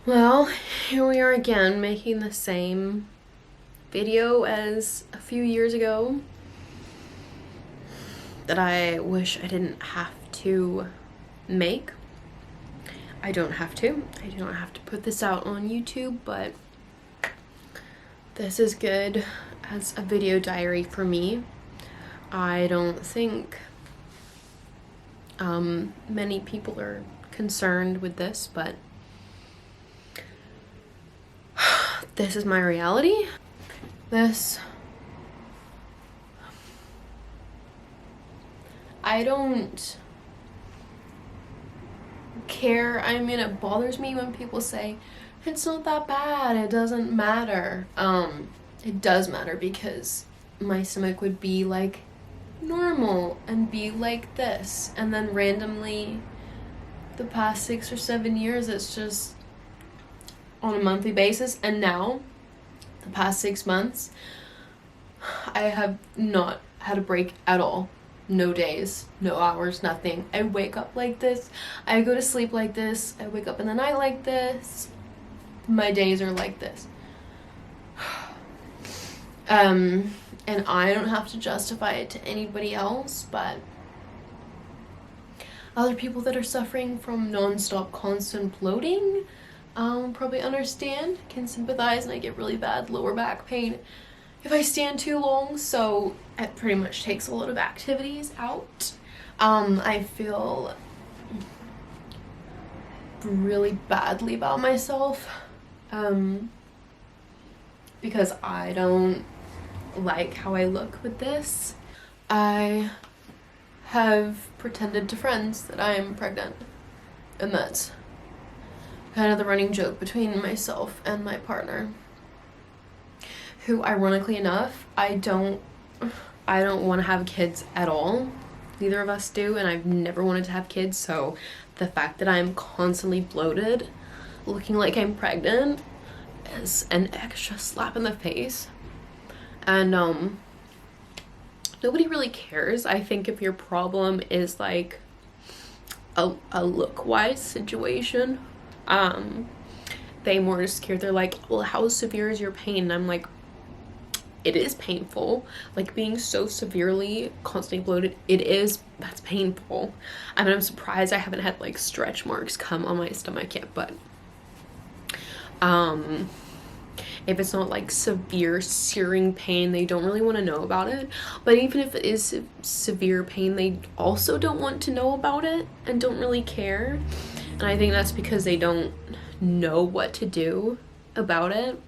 Well, here we are again, making the same video as a few years ago that I wish I didn't have to make. I don't have to. I do not have to put this out on YouTube, but this is good as a video diary for me. I don't think many people are concerned with this, but this is my reality. I don't care. I mean, it bothers me when people say it's not that bad, it doesn't matter. It does matter, because my stomach would be like normal and be like this, and then randomly the past 6 or 7 years it's just on a monthly basis, and now the past 6 months I have not had a break at all. No days, no hours, nothing. I wake up like this, I go to sleep like this, I wake up in the night like this. My days are like this. And I don't have to justify it to anybody else, but other people that are suffering from non-stop constant bloating probably understand, can sympathize, and I get really bad lower back pain if I stand too long, so it pretty much takes a lot of activities out. I feel really badly about myself because I don't like how I look with this. I have pretended to friends that I am pregnant, and that's kind of the running joke between myself and my partner, who, ironically enough, I don't want to have kids at all. Neither of us do, and I've never wanted to have kids, so the fact that I'm constantly bloated, looking like I'm pregnant, is an extra slap in the face. And nobody really cares. I think if your problem is like a look-wise situation, they more just care. They're like, well, how severe is your pain? And I'm like, it is painful. Like, being so severely constantly bloated, that's painful. I mean, I'm surprised I haven't had like stretch marks come on my stomach yet, but if it's not like severe searing pain, they don't really want to know about it. But even if it is severe pain, they also don't want to know about it and don't really care. And I think that's because they don't know what to do about it.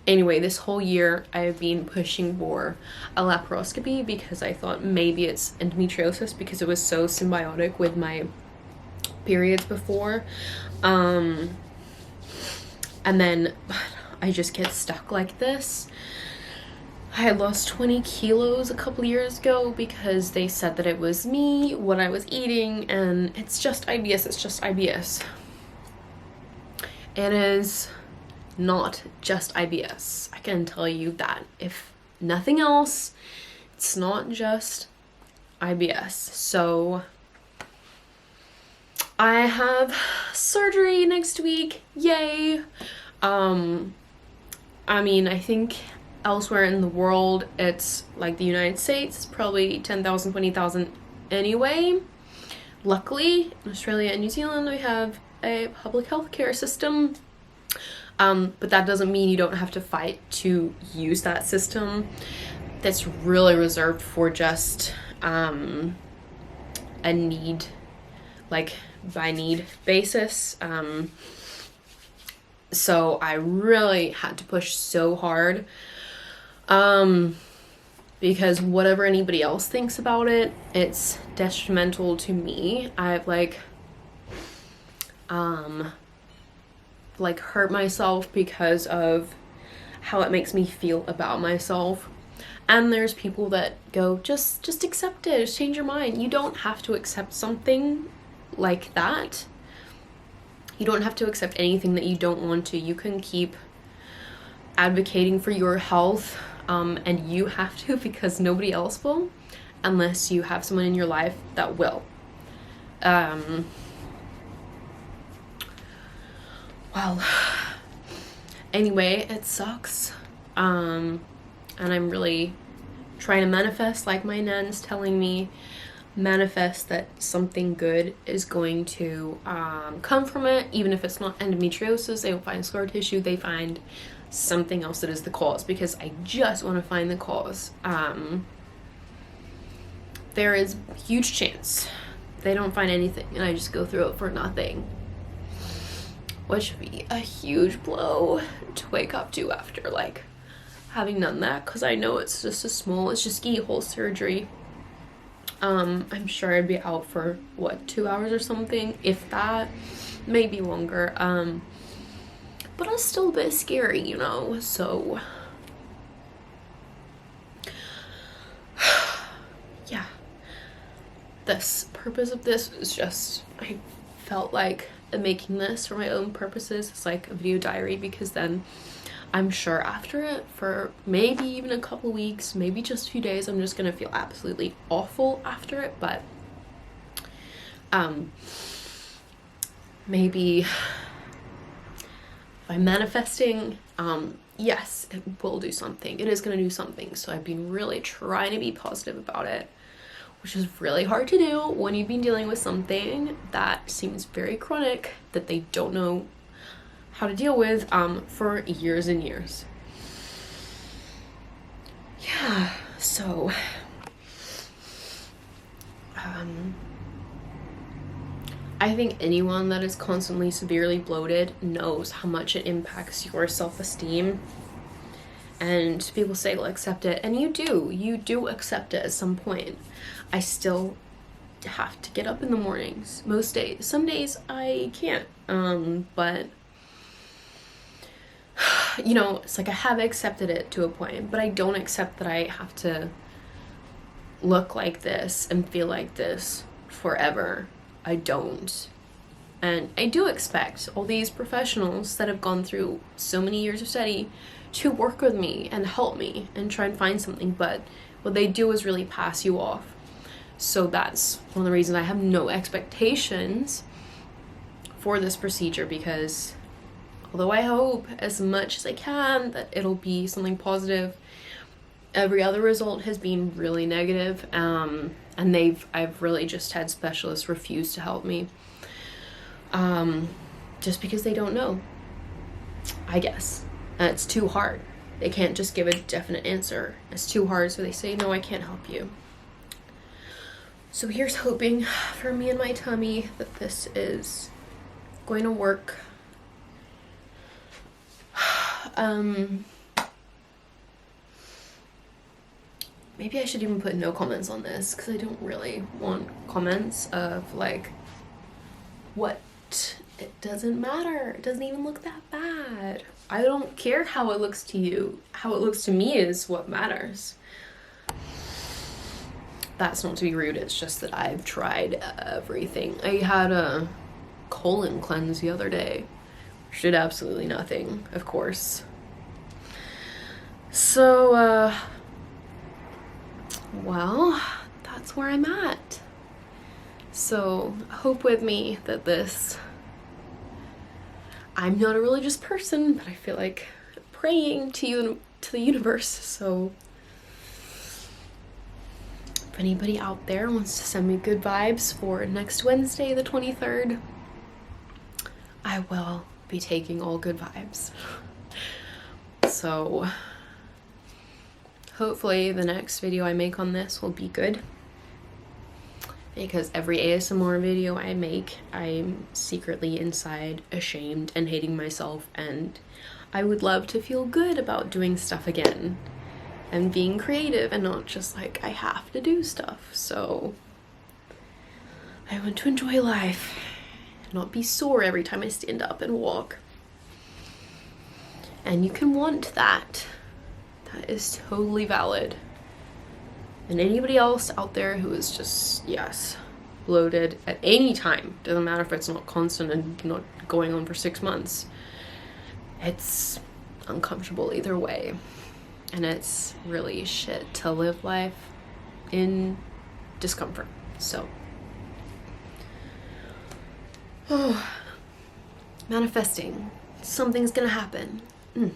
Anyway, this whole year I've been pushing for a laparoscopy because I thought maybe it's endometriosis, because it was so symbiotic with my periods before. And then I just get stuck like this. I had lost 20 kilos a couple years ago because they said that it was me, what I was eating, and it's just IBS. It's just IBS. It is not just IBS. I can tell you that. If nothing else, it's not just IBS. So I have surgery next week. Yay. I mean, I think elsewhere in the world, it's like the United States, it's probably 10,000, 20,000 anyway. Luckily, in Australia and New Zealand, we have a public health care system. But that doesn't mean you don't have to fight to use that system. That's really reserved for just a need, like by need basis. So I really had to push so hard, because whatever anybody else thinks about it, it's detrimental to me. I've like hurt myself because of how it makes me feel about myself. And there's people that go, just accept it, just change your mind. You don't have to accept something like that. You don't have to accept anything that you don't want to. You can keep advocating for your health, and you have to, because nobody else will, unless you have someone in your life that will. Well, Anyway, it sucks. And I'm really trying to manifest, like my nan's telling me, manifest that something good is going to come from it. Even if it's not endometriosis, they don't find scar tissue, they find something else that is the cause, because I just want to find the cause. There is a huge chance they don't find anything and I just go through it for nothing, which would be a huge blow to wake up to after like having done that, because I know it's just it's just keyhole surgery. I'm sure I'd be out for what, 2 hours or something, if that, maybe longer. But it's still a bit scary, you know, so yeah. This purpose of this is just, I felt like making this for my own purposes. It's like a video diary, because then I'm sure after it, for maybe even a couple weeks, maybe just a few days, I'm just gonna feel absolutely awful after it. But maybe by manifesting, yes, it will do something. It is gonna do something. So I've been really trying to be positive about it, which is really hard to do when you've been dealing with something that seems very chronic, that they don't know how to deal with for years and years. Yeah, so I think anyone that is constantly severely bloated knows how much it impacts your self-esteem. And people say, well, accept it. And you do accept it at some point. I still have to get up in the mornings most days. Some days I can't. But you know, it's like I have accepted it to a point, but I don't accept that I have to look like this and feel like this forever. I don't. And I do expect all these professionals that have gone through so many years of study to work with me and help me and try and find something, but what they do is really pass you off. So that's one of the reasons I have no expectations for this procedure, because although I hope as much as I can that it'll be something positive, every other result has been really negative. And I've really just had specialists refuse to help me, just because they don't know, I guess. And it's too hard. They can't just give a definite answer. It's too hard, so they say, no, I can't help you. So here's hoping for me and my tummy that this is going to work. Maybe I should even put no comments on this, because I don't really want comments of like, what, it doesn't matter, it doesn't even look that bad. I don't care how it looks to you. How it looks to me is what matters. That's not to be rude, it's just that I've tried everything. I had a colon cleanse the other day, which did absolutely nothing, of course. So, well, that's where I'm at. So, hope with me that this... I'm not a religious person, but I feel like praying to you, to the universe, so if anybody out there wants to send me good vibes for next Wednesday, the 23rd, I will be taking all good vibes. So hopefully the next video I make on this will be good, because every ASMR video I make, I'm secretly inside ashamed and hating myself, and I would love to feel good about doing stuff again and being creative and not just like I have to do stuff. So I want to enjoy life and not be sore every time I stand up and walk. And you can want that. That is totally valid. And anybody else out there who is just, yes, bloated at any time, doesn't matter if it's not constant and not going on for 6 months, it's uncomfortable either way. And it's really shit to live life in discomfort. So, manifesting. Something's gonna happen. Mm.